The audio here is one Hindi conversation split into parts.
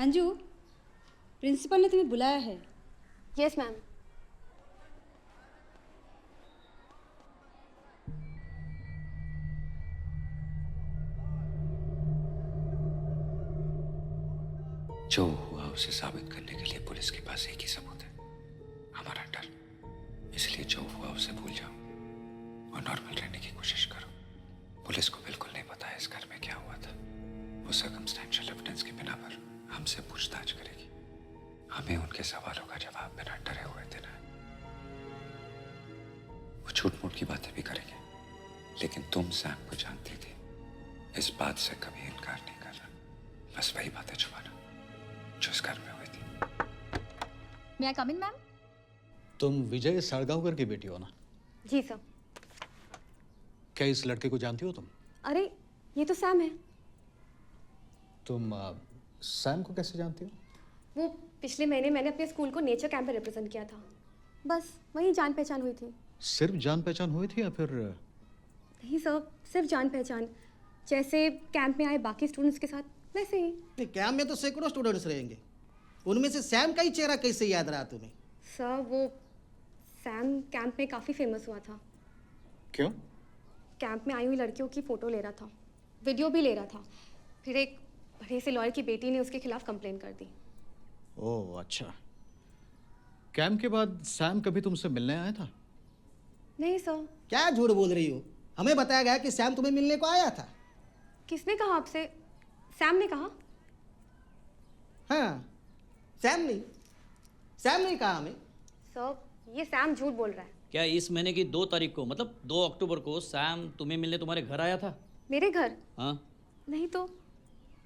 अंजू, प्रिंसिपल ने तुम्हें बुलाया है। Yes ma'am. जो हुआ उसे साबित करने के लिए पुलिस के पास एक ही सबूत है, हमारा डर। इसलिए जो हुआ उसे भूल जाओ और नॉर्मल रहने की कोशिश करो। पुलिस को बिल्कुल नहीं पता है इस घर में क्या हुआ था। वो सर्कमस्टेंशियल एविडेंस के बिना पर हमसे पूछताछ करेगी। हमें उनके सवालों का जवाब बिना डरे हुए देना है। वो झूठ मूठ की बातें भी करेंगे, लेकिन तुम सैम को जानती थी, इस बात से कभी इनकार नहीं कर रहा। बस वही बातें छुपाना जो इस घर में हुई थी। मे आई कम इन मैम? तुम विजय साड़गांवकर की बेटी हो ना? जी सर। क्या इस लड़के को जानती हो तुम? अरे ये तो सैम है। तुम सैम को कैसे जानती हो? वो पिछले महीने मैंने अपने स्कूल को नेचर कैंप में रिप्रेजेंट किया था। बस वही जान पहचान हुई थी। सिर्फ जान पहचान हुई थी या फिर? नहीं सर, सिर्फ जान पहचान। जैसे कैंप में आए बाकी स्टूडेंट्स के साथ वैसे ही। नहीं, कैंप में तो सैकड़ों स्टूडेंट्स रहेंगे, उनमें से सैम का ही चेहरा कैसे याद रहा तुम्हें? सर वो सैम कैंप में काफ़ी फेमस हुआ था। क्यों? कैंप में आई हुई लड़कियों की फ़ोटो ले रहा था, वीडियो भी ले रहा था। फिर एक बड़े से लॉयर की बेटी ने उसके खिलाफ कंप्लेन कर दी। ओह अच्छा। कैंप के बाद सैम कभी तुमसे मिलने आया था? नहीं सर। क्या झूठ बोल रही हो? हमें बताया गया कि सैम तुम्हें मिलने को आया था। किसने कहा आपसे? सैम ने कहा। हाँ, सैम नहीं कहा हमें। सर ये सैम झूठ बोल रहा है। क्या इस महीने की 2 तारीख को, मतलब 2 अक्टूबर को सैम तुम्हें मिलने तुम्हारे घर आया था? मेरे घर? हाँ। नहीं तो।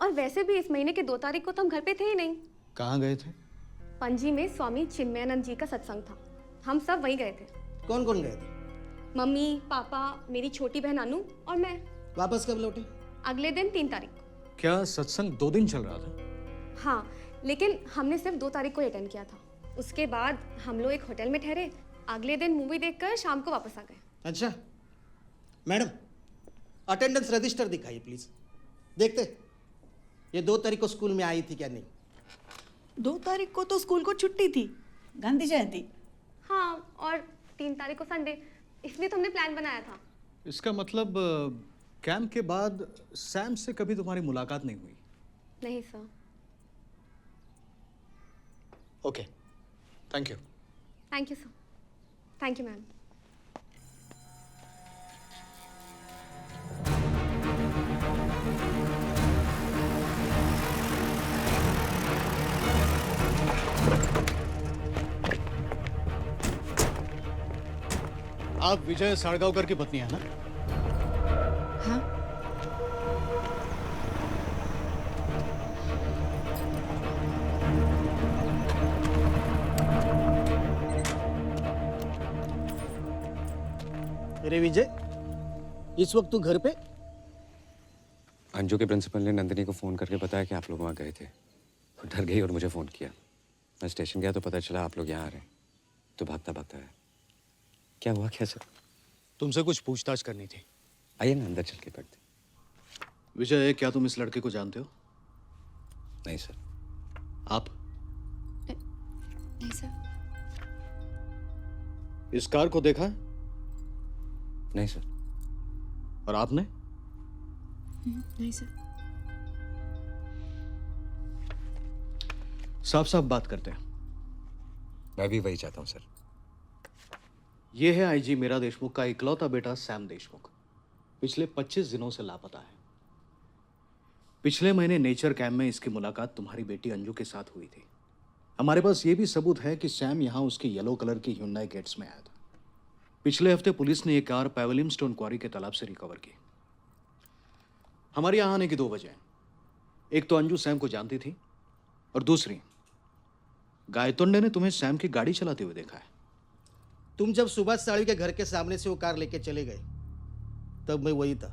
और वैसे भी इस महीने के 2 तारीख को तो हम घर पे थे ही नहीं। कहाँ गए थे? पणजी में स्वामी चिन्मयानंद जी का सत्संग था, हम सब वहीं गए थे। कौन कौन गए थे? मम्मी, पापा, मेरी छोटी बहन अनु और मैं। वापस कब लौटे? अगले दिन 3 तारीख को। क्या सत्संग 2 दिन चल रहा था? हाँ, लेकिन हमने सिर्फ 2 तारीख को अटेंड किया था। उसके बाद हम लोग एक होटल में ठहरे। अगले दिन मूवी देखकर शाम को वापस आ गए। अच्छा मैडम, अटेंडेंस रजिस्टर दिखाइए प्लीज। देखते ये 2 तारीख को स्कूल में आई थी क्या नहीं। 2 तारीख को तो स्कूल को छुट्टी थी, गांधी जयंती। हाँ, और 3 तारीख को संडे, इसलिए तो हमने प्लान बनाया था। इसका मतलब कैंप के बाद सैम से कभी तुम्हारी मुलाकात नहीं हुई? नहीं sir. Okay, thank you. Thank you sir. Thank you ma'am. आप विजय साड़गांवकर की पत्नी है ना? हाँ। अरे विजय, इस वक्त तू घर पे? अंजू के प्रिंसिपल ने नंदिनी को फ़ोन करके बताया कि आप लोग वहाँ गए थे। वो डर गई और मुझे फ़ोन किया। मैं स्टेशन गया तो पता चला आप लोग यहाँ आ रहे हैं, तो भागता भागता है। क्या हुआ कैसे? तुमसे कुछ पूछताछ करनी थी। आइए ना, अंदर चल के बैठते। विजय, क्या तुम इस लड़के को जानते हो? नहीं सर। आप? नहीं सर। इस कार को देखा है? नहीं सर। और आपने? नहीं सर। साफ साफ बात करते हैं। मैं भी वही चाहता हूँ सर। यह है आईजी मीरा देशमुख का इकलौता बेटा सैम देशमुख। पिछले 25 दिनों से लापता है। पिछले महीने नेचर कैंप में इसकी मुलाकात तुम्हारी बेटी अंजू के साथ हुई थी। हमारे पास यह भी सबूत है कि सैम यहां उसके येलो कलर की ह्यूंडई गेट्स में आया था। पिछले हफ्ते पुलिस ने यह कार पैवलियम स्टोन क्वारी के तालाब से रिकवर की। हमारे यहां आने की 2 वजह। एक तो अंजू सैम को जानती थी, और दूसरी, गायतोंडे ने तुम्हें सैम की गाड़ी चलाते हुए देखा है। तुम जब सुभाष साड़ी के घर के सामने से वो कार लेके चले गए तब मैं वही था।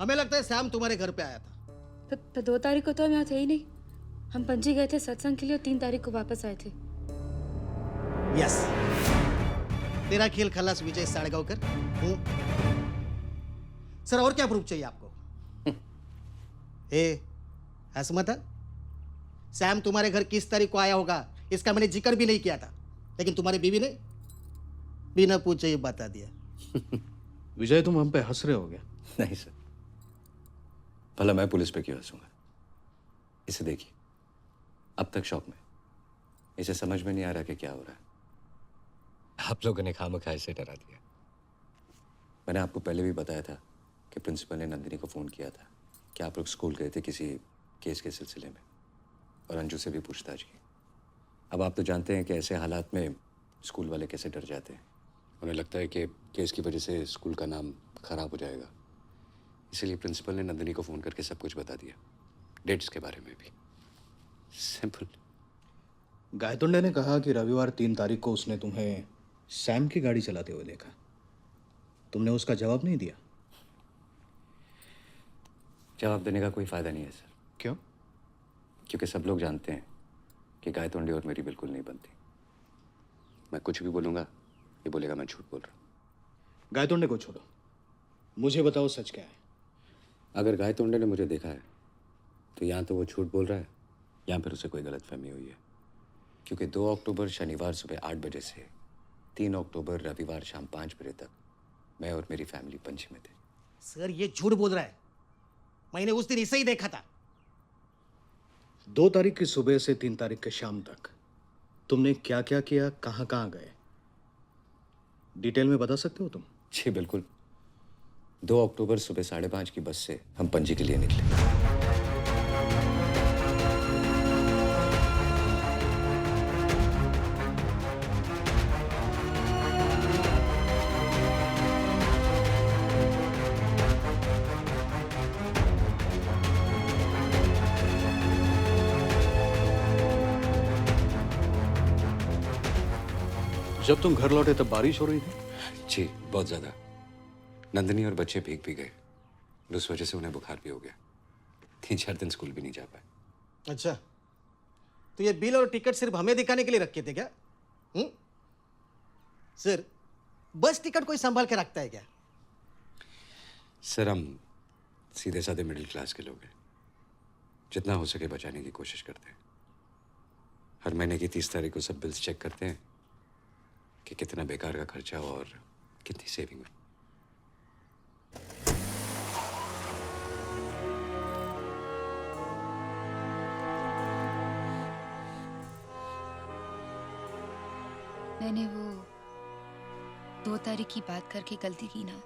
हमें लगता है सैम तुम्हारे घर पे आया था। पर 2 तारीख को तो हम यहाँ थे ही नहीं। हम पणजी गए थे सत्संग के लिए और 3 तारीख को वापस आए थे। यस, तेरा खेल खलास विजय साड़गांवकर। सर और क्या प्रूफ चाहिए आपको? ए, हंस मत। सैम तुम्हारे घर किस तारीख को आया होगा इसका मैंने जिक्र भी नहीं किया था, लेकिन तुम्हारी बीवी ने बिना पूछे ही बता दिया। विजय, तुम हम पे हंस रहे हो क्या? नहीं सर, भला मैं पुलिस पे क्यों हंसूंगा? इसे देखिए, अब तक शॉक में, इसे समझ में नहीं आ रहा कि क्या हो रहा है। आप लोगों ने खामखा इसे डरा दिया। मैंने आपको पहले भी बताया था कि प्रिंसिपल ने नंदिनी को फ़ोन किया था कि आप लोग स्कूल गए थे किसी केस के सिलसिले में, और अंजू से भी पूछताछ की। अब आप तो जानते हैं कि ऐसे हालात में स्कूल वाले कैसे डर जाते हैं। उन्हें लगता है कि केस की वजह से स्कूल का नाम खराब हो जाएगा, इसीलिए प्रिंसिपल ने नंदिनी को फ़ोन करके सब कुछ बता दिया, डेट्स के बारे में भी। सिंपल। गायतोंडे ने कहा कि रविवार 3 तारीख को उसने तुम्हें सैम की गाड़ी चलाते हुए देखा। तुमने उसका जवाब नहीं दिया? जवाब देने का कोई फ़ायदा नहीं है सर, क्यों? क्योंकि सब लोग जानते हैं कि गायतोंडे और मेरी बिल्कुल नहीं बनती। मैं कुछ भी बोलूँगा, ये बोलेगा मैं झूठ बोल रहा हूँ। गायतोंडे को छोड़ो, मुझे बताओ सच क्या है। अगर गायतोंडे ने मुझे देखा है तो या तो वो झूठ बोल रहा है या फिर उसे कोई गलतफहमी हुई है, क्योंकि 2 अक्टूबर शनिवार सुबह 8 बजे से 3 अक्टूबर रविवार शाम 5 बजे तक मैं और मेरी फैमिली पंची में थे। सर ये झूठ बोल रहा है, मैंने उस दिन इसे ही देखा था। 2 तारीख की सुबह से 3 तारीख के शाम तक तुमने क्या क्या किया, कहाँ कहाँ गए, डिटेल में बता सकते हो तुम? जी बिल्कुल। 2 अक्टूबर सुबह 5:30 की बस से हम पणजी के लिए निकले। जब तुम घर लौटे तब बारिश हो रही थी? जी बहुत ज़्यादा। नंदिनी और बच्चे भीग भी गए और उस वजह से उन्हें बुखार भी हो गया। 3-4 दिन स्कूल भी नहीं जा पाए। अच्छा, तो ये बिल और टिकट सिर्फ हमें दिखाने के लिए रखे थे क्या? सर, बस टिकट कोई संभाल के रखता है क्या? सर हम सीधे साधे मिडिल क्लास के लोग हैं, जितना हो सके बचाने की कोशिश करते हैं। हर महीने की 30 तारीख को सब बिल्स चेक करते हैं कि कितना बेकार का खर्चा और कितनी सेविंग हुई। मैंने वो 2 तारीख की बात करके गलती की ना,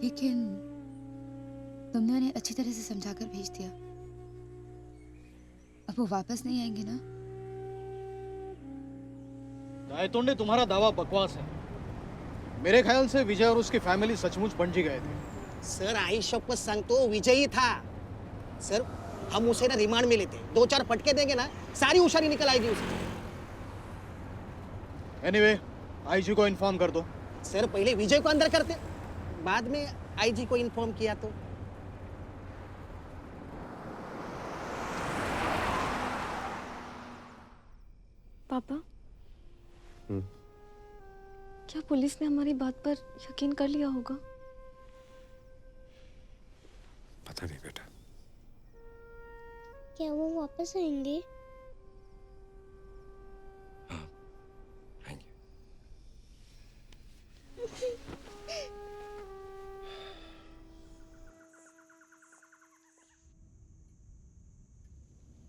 लेकिन तुमने उन्हें अच्छी तरह से समझाकर भेज दिया। अब वो वापस नहीं आएंगे ना? गायतोंडे, तुम्हारा दावा बकवास है। मेरे ख्याल से विजय और उसकी फैमिली सचमुच पणजी गए थे। सर आई शपथ सांगतो विजय ही था। सर हम उसे ना रिमांड में लेते, 2-4 फटके देंगे ना, सारी होशियारी निकल आएगी उसकी। एनीवे, आईजी को इन्फॉर्म कर दो। सर पहले विजय को अंदर करते, बाद में आईजी को इन्फॉर्म किया तो। पापा, क्या पुलिस ने हमारी बात पर यकीन कर लिया होगा? पता नहीं बेटा। क्या वो वापस आएंगे? हाँ आएंगे।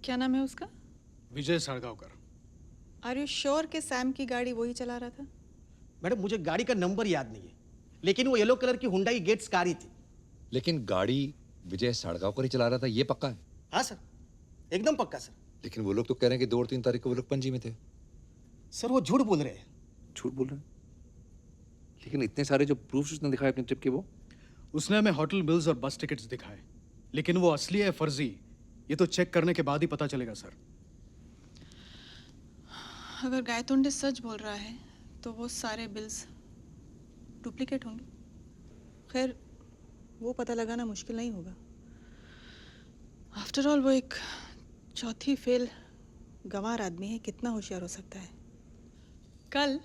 क्या नाम है उसका? विजय साड़गांवकर। आर यू श्योर कि सैम की गाड़ी वही चला रहा था? मैडम मुझे गाड़ी का नंबर याद नहीं है, लेकिन वो येलो कलर की हुंडई गेट्स कार ही थी। लेकिन गाड़ी विजय साड़गांवकर ही चला रहा था, ये पक्का है? हाँ सर, एकदम पक्का सर। लेकिन वो लोग तो कह रहे हैं कि 2 और 3 तारीख को वो लोग पणजी में थे। सर वो झूठ बोल रहे हैं। झूठ बोल रहे हैं? लेकिन इतने सारे जो प्रूफ्स उसने दिखाए अपनी ट्रिप के, वो उसने हमें होटल बिल्स और बस टिकट्स दिखाए, लेकिन वो असली है फर्जी, ये तो चेक करने के बाद ही पता चलेगा सर। अगर गायतोंडे सच बोल रहा है तो वो सारे बिल्स डुप्लीकेट होंगे। खैर वो पता लगाना मुश्किल नहीं होगा। आफ्टर ऑल वो एक चौथी फेल गंवार आदमी है, कितना होशियार हो सकता है। कल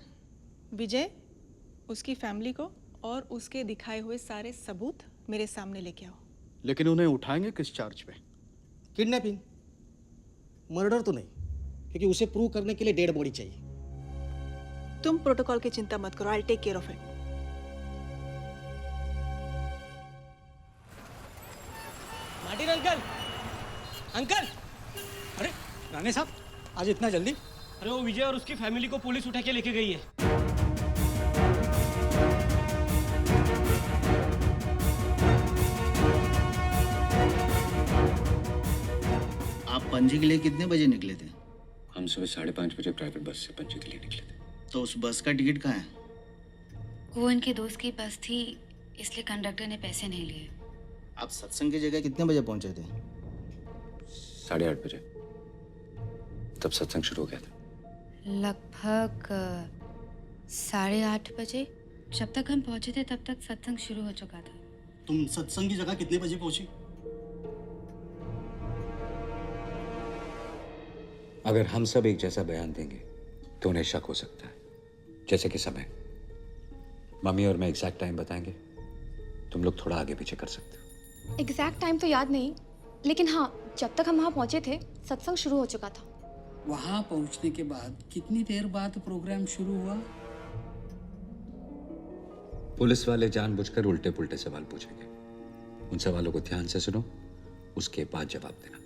विजय उसकी फैमिली को और उसके दिखाए हुए सारे सबूत मेरे सामने लेके आओ। लेकिन उन्हें उठाएंगे किस चार्ज पे? किडनैपिंग, मर्डर तो नहीं, क्योंकि उसे प्रूव करने के लिए डेड बॉडी चाहिए। तुम प्रोटोकॉल की चिंता मत करो, I take care of it. Martin uncle, uncle! अरे राणे साहब, आज इतना जल्दी? अरे वो विजय और उसकी फैमिली को पुलिस उठा के लेके गई है। आप पणजी के लिए कितने बजे निकले थे? हम सुबह 5:30 बजे प्राइवेट बस से पणजी के लिए निकले थे। तो उस बस का टिकट कहाँ है? वो इनके दोस्त की बस थी, इसलिए कंडक्टर ने पैसे नहीं लिए। आप सत्संग की जगह कितने बजे पहुंचे थे? 8:30 बजे। तब सत्संग शुरू हो गया था। लगभग 8:30 बजे। जब तक हम पहुंचे थे तब तक सत्संग शुरू हो चुका था। तुम सत्संग की जगह कितने बजे पहुंची? अगर हम सब एक जैसा बयान देंगे तो उन्हें शक हो सकता है। जैसे कि समय। मम्मी और मैं एग्जैक्ट टाइम बताएंगे, तुम लोग थोड़ा आगे पीछे कर सकते हो। एग्जैक्ट टाइम तो याद नहीं, लेकिन हाँ, जब तक हम वहाँ पहुँचे थे सत्संग शुरू हो चुका था। वहां पहुंचने के बाद कितनी देर बाद प्रोग्राम शुरू हुआ? पुलिस वाले जानबूझकर उल्टे पुल्टे सवाल पूछेंगे। उन सवालों को ध्यान से सुनो, उसके बाद जवाब देना।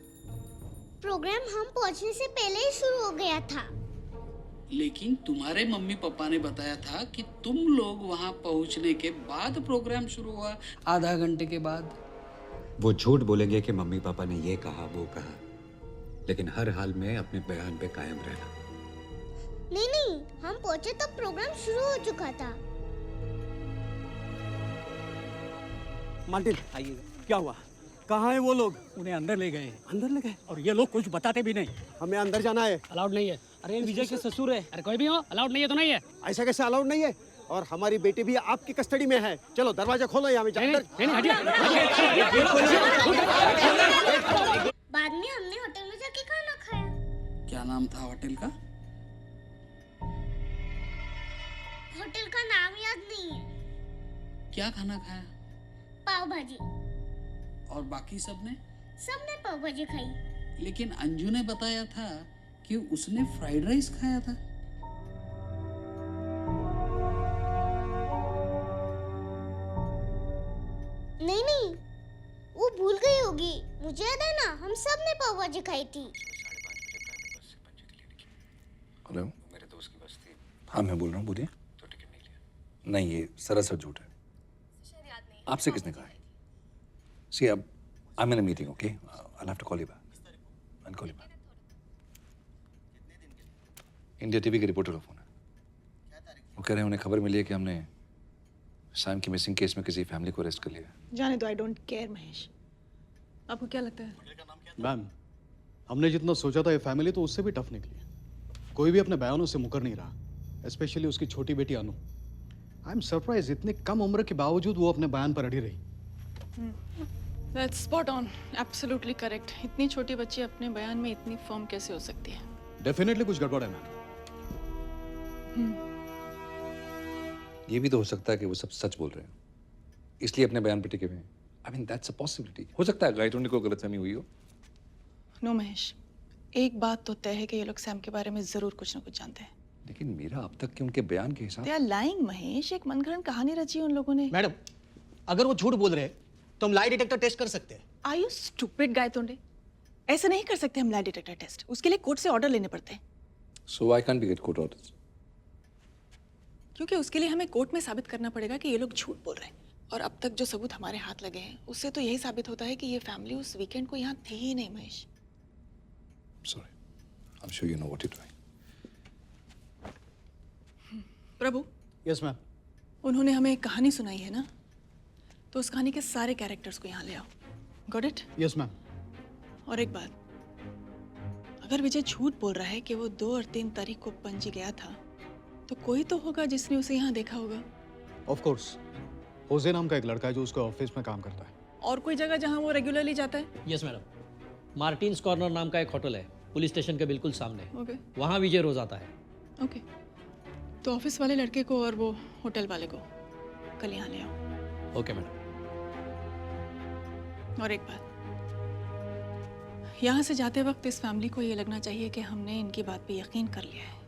प्रोग्राम हम पहुंचने से पहले ही शुरू हो गया था। लेकिन तुम्हारे मम्मी पापा ने बताया था कि तुम लोग वहां पहुंचने के बाद प्रोग्राम शुरू हुआ, आधा घंटे के बाद। वो झूठ बोलेंगे कि मम्मी पापा ने ये कहा वो कहा, लेकिन हर हाल में अपने बयान पे कायम रहना। नहीं, हम पहुंचे तब प्रोग्राम शुरू हो चुका था। मार्टिन, आइए। क्या हुआ? कहाँ है वो लोग? उन्हें अंदर ले गए। अंदर ले गए? और ये लोग कुछ बताते भी नहीं। हमें अंदर जाना है। अलाउड नहीं है। अरे विजय के ससुर है। अरे कोई भी हो, अलाउड नहीं है तो नहीं है। ऐसा कैसे अलाउड नहीं है? और हमारी बेटी भी आपकी कस्टडी में है। चलो दरवाजा खोलो, यहाँ बाद में हमने होटल में जाके खाना खाया। क्या नाम था होटल का? होटल का नाम याद नहीं है। क्या खाना खाया? पाव भाजी। और बाकी सबने पाव भाजी खाई। लेकिन अंजू ने बताया था कि उसने फ्राइड राइस खाया था। नहीं, वो भूल गई होगी। मुझे याद है ना, हम सब ने पाव भाजी खाई थी। हेलो, मेरे दोस्त की बस थी। हाँ मैं बोल रहा हूँ, बोलिए। तो टिकट नहीं लिया। नहीं, ये सरासर झूठ है। आपसे किसने कहा है? सी अब I am in a meeting, okay? I have to call you back. I call you back. India TV के रिपोर्टर का फोन है। वो कह रहे हैं उन्हें खबर मिली है कि हमने सैम की मिसिंग केस में किसी फैमिली को अरेस्ट कर लिया है। जाने दो, आई डोंट केयर महेश। आपको क्या लगता है? मैम, हमने जितना सोचा था ये फैमिली तो उससे भी टफ निकली है। कोई भी अपने बयानों से मुकर नहीं रहा, स्पेशली उसकी छोटी बेटी अनु। आई एम सरप्राइज, इतनी कम उम्र के बावजूद वो अपने बयान पर अड़ी रही। That's spot on, absolutely correct. इतनी छोटी बच्ची अपने बयान में इतनी फर्म कैसे हो सकती है? डेफिनेटली कुछ गड़बड़ है मैम। ये भी तो हो सकता है कि वो सब सच बोल रहे हैं, इसलिए अपने बयान पर टिके हुए हैं। I mean that's a possibility. हो सकता है गाइड होने को गलतफहमी हुई हो। नो महेश, एक बात तो तय है कि ये लोग सैम के बारे में जरूर कुछ ना कुछ जानते हैं। लेकिन मेरा अब तक के उनके बयान के हिसाब They are lying, महेश। एक मनगढ़ंत कहानी रची है उन लोगों ने। मैडम, अगर वो झूठ बोल रहे हैं तो हम लाई डिटेक्टर टेस्ट कर सकते हैं। Are you stupid, Gaitonde? ऐसे नहीं कर सकते हम लाई डिटेक्टर टेस्ट। उसके लिए कोर्ट से ऑर्डर लेने पड़ते हैं। So why can't we get court orders? क्योंकि उसके लिए हमें कोर्ट में साबित करना पड़ेगा कि ये लोग झूठ बोल रहे हैं। और अब तक जो सबूत हमारे हाथ लगे हैं उससे तो यही साबित होता है कि ये फैमिली उस वीकेंड को यहाँ थी ही नहीं Mahesh. Sorry, I'm sure you know what you're doing. Prabhu. Yes ma'am. उन्होंने हमें एक कहानी सुनाई है ना, तो उस कहानी के सारे कैरेक्टर्स को यहाँ ले आओ। Got it? Yes ma'am. और एक बात, अगर विजय झूठ बोल रहा है कि वो 2 और 3 तारीख को पणजी गया था, तो कोई तो होगा जिसने उसे यहाँ देखा होगा। ऑफ कोर्स, होजे नाम का एक लड़का है जो उसके ऑफिस में काम करता है। और कोई जगह जहाँ वो रेगुलरली जाता है? यस मैडम, मार्टिन्स कॉर्नर नाम का एक होटल है, पुलिस स्टेशन के बिल्कुल सामने। ओके। वहाँ विजय रोज आता है। ओके, तो ऑफिस वाले लड़के को और वो होटल वाले को कल यहाँ ले आओ। Okay madam. और एक बात, यहाँ से जाते वक्त इस फैमिली को ये लगना चाहिए कि हमने इनकी बात पे यकीन कर लिया है।